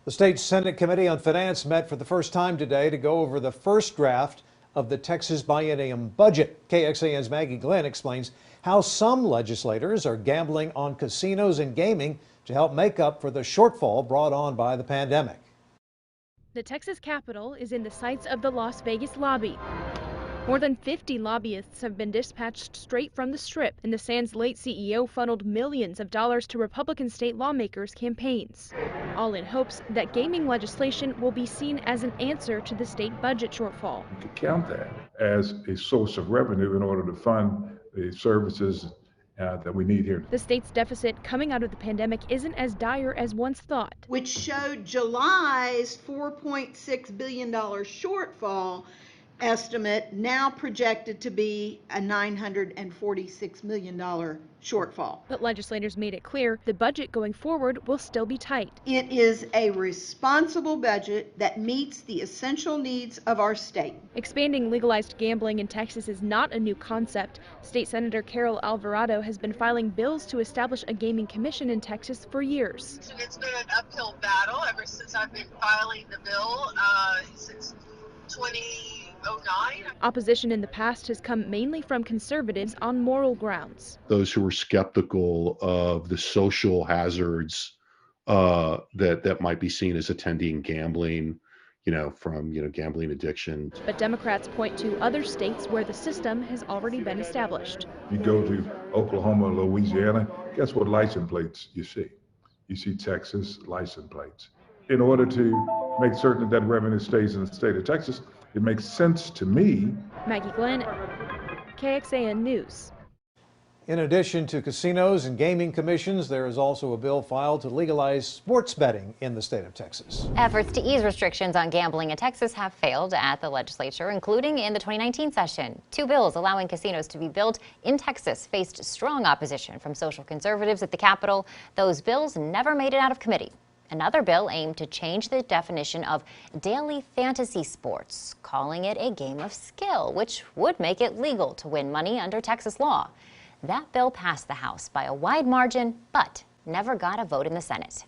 The state Senate Committee on Finance met for the first time today to go over the first draft of the Texas biennium budget. KXAN's Maggie Glenn explains how some legislators are gambling on casinos and gaming to help make up for the shortfall brought on by the pandemic. The Texas Capitol is in the sights of the Las Vegas lobby. More than 50 lobbyists have been dispatched straight from the Strip, and the Sands late CEO funneled millions of dollars to Republican state lawmakers' campaigns, all in hopes that gaming legislation will be seen as an answer to the state budget shortfall. You could count that as a source of revenue in order to fund the services that we need here. The state's deficit coming out of the pandemic isn't as dire as once thought, which showed July's $4.6 billion shortfall estimate now projected to be a $946 million shortfall. But legislators made it clear the budget going forward will still be tight. It is a responsible budget that meets the essential needs of our state. Expanding legalized gambling in Texas is not a new concept. State Senator Carol Alvarado has been filing bills to establish a gaming commission in Texas for years. It's been an uphill battle ever since I've been filing the bill since 2009. Opposition in the past has come mainly from conservatives on moral grounds. Those who were skeptical of the social hazards that might be seen as attending gambling, from gambling addiction. But Democrats point to other states where the system has already been established. You go to Oklahoma, Louisiana, guess what license plates you see? You see Texas license plates. In order to make certain that revenue stays in the state of Texas, it makes sense to me. Maggie Glenn, KXAN News. In addition to casinos and gaming commissions, there is also a bill filed to legalize sports betting in the state of Texas. Efforts to ease restrictions on gambling in Texas have failed at the legislature, including in the 2019 session. Two bills allowing casinos to be built in Texas faced strong opposition from social conservatives at the Capitol. Those bills never made it out of committee. Another bill aimed to change the definition of daily fantasy sports, calling it a game of skill, which would make it legal to win money under Texas law. That bill passed the House by a wide margin, but never got a vote in the Senate.